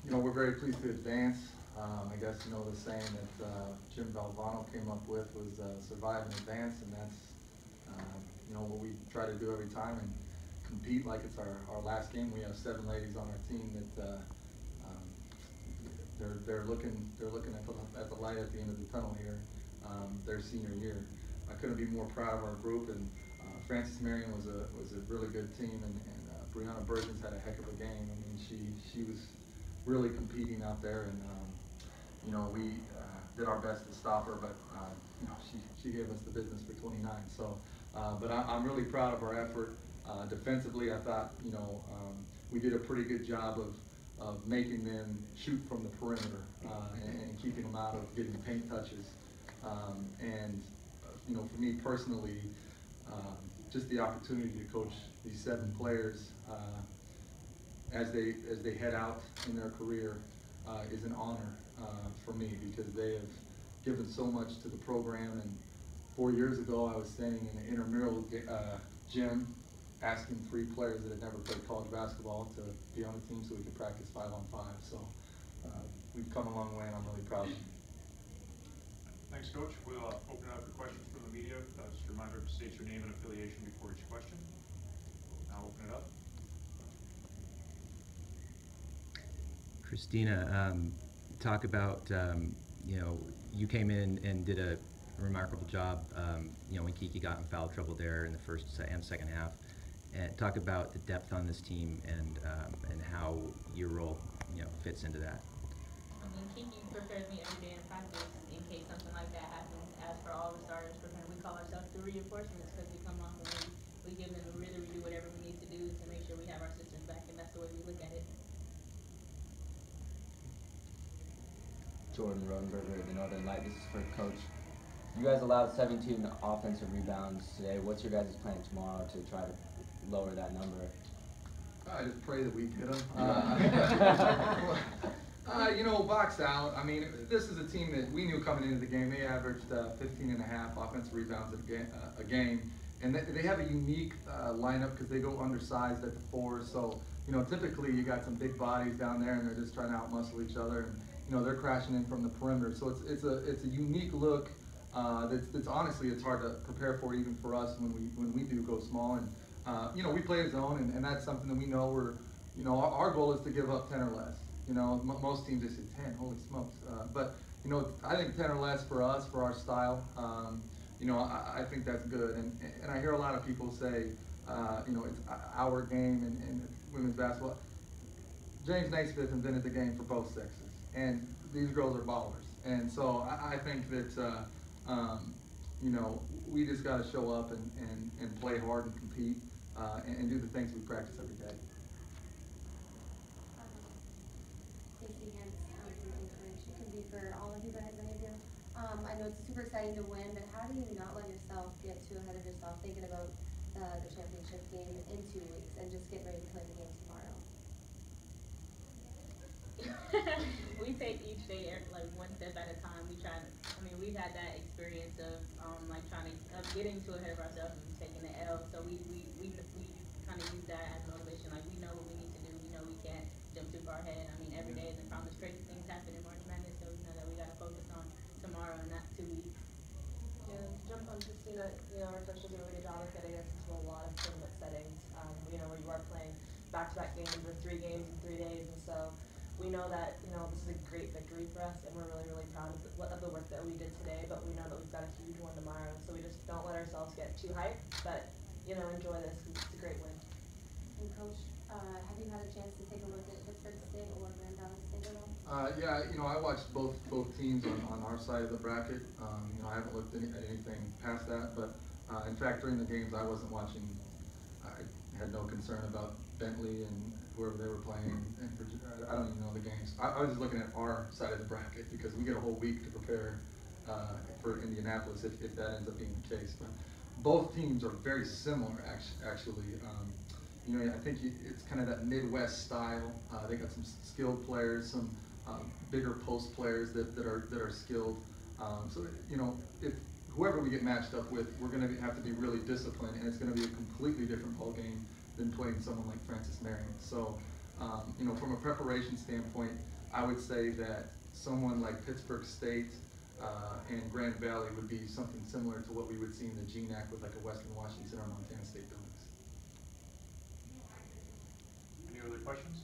We're very pleased to advance. I guess the saying that Jim Valvano came up with was survive and advance, and that's what we try to do every time and compete like it's our last game. We have 7 ladies on our team that they're looking at the light at the end of the tunnel here. Their senior year. I couldn't be more proud of our group, and Francis Marion was a really good team, and Brianna Burgess had a heck of a game. I mean, she was really competing out there, and we did our best to stop her, but she gave us the business for 29. So, but I'm really proud of our effort. Defensively, I thought we did a pretty good job of making them shoot from the perimeter and keeping them out of getting paint touches. For me personally, just the opportunity to coach these 7 players as they head out in their career is an honor for me, because they have given so much to the program. And 4 years ago, I was standing in an intramural gym asking 3 players that had never played college basketball to be on the team so we could practice 5-on-5. So we've come a long way, and I'm really proud of them. Thanks, Coach. We'll open it up for questions from the media. Just a reminder to state your name and affiliation before each question. We'll now open it up. Christina, talk about, you came in and did a remarkable job, when Kiki got in foul trouble there in the first and second half. And talk about the depth on this team and how your role, fits into that. I mean, Kiki prepares me every day in practice in case something like that happens. As for all the starters, we call ourselves the reinforcements, because we come off and we give them we do whatever we need to do to make sure we have our sisters back, and that's the way we look at it. Jordan Rodenberger, the Northern Light. This is for Coach. You guys allowed 17 offensive rebounds today. What's your guys' plan tomorrow to try to lower that number? I just pray that we get them. Box out. I mean, this is a team that we knew coming into the game. They averaged 15.5 offensive rebounds a game. And they have a unique lineup because they go undersized at the 4. So, typically you got some big bodies down there, and they're just trying to outmuscle each other. And, they're crashing in from the perimeter. So it's a unique look that's honestly, it's hard to prepare for, even for us when we do go small. And we play a zone, and that's something that we know our goal is to give up 10 or less. Most teams just say 10, holy smokes. But I think 10 or less for us, for our style, I think that's good. And I hear a lot of people say, it's our game in women's basketball. James Naismith invented the game for both sexes, and these girls are ballers. And so I think that we just got to show up and play hard and compete and do the things we practice every day. It can be for all of you guys, any of you. I know it's super exciting to win, but how do you not let yourself get too ahead of yourself thinking about the championship game in 2 weeks and just get ready to play the game tomorrow? We take each day like one step at a time. We've had that experience of getting too ahead of ourselves and taking the L. So we kind of use that as motivation. Like, we know what we need to do. We know we can't jump too far ahead. I mean, every day is a promise. Crazy things happen in March Madness, so we know that we got to focus on tomorrow and not 2 weeks. Yeah, to jump on Christina, our coach does a really good job of getting us into a lot of tournament settings, where you are playing back-to-back games or 3 games in 3 days, and so we know that, this is a great victory for us, and we're really, really proud of the work that we did today, but we know that we've got a huge one tomorrow, so we just don't let ourselves get too hyped, but, enjoy this, because it's a great win. And Coach, have you had a chance to take a look at Pittsburgh State or Grand Valley State at all? I watched both teams on our side of the bracket. I haven't looked at anything past that, but in fact, during the games I wasn't watching, I had no concern about Bentley and whoever they were playing. And I don't even know the games. I was just looking at our side of the bracket because we get a whole week to prepare for Indianapolis if that ends up being the case. But both teams are very similar, actually. I think it's kind of that Midwest style. They got some skilled players, some bigger post players that are skilled. So if whoever we get matched up with, we're going to have to be really disciplined, and it's going to be a completely different ball game than playing someone like Francis Marion. So You know, from a preparation standpoint, I would say that someone like Pittsburgh State and Grand Valley would be something similar to what we would see in the GNAC with like a Western Washington or Montana State buildings. Any other questions?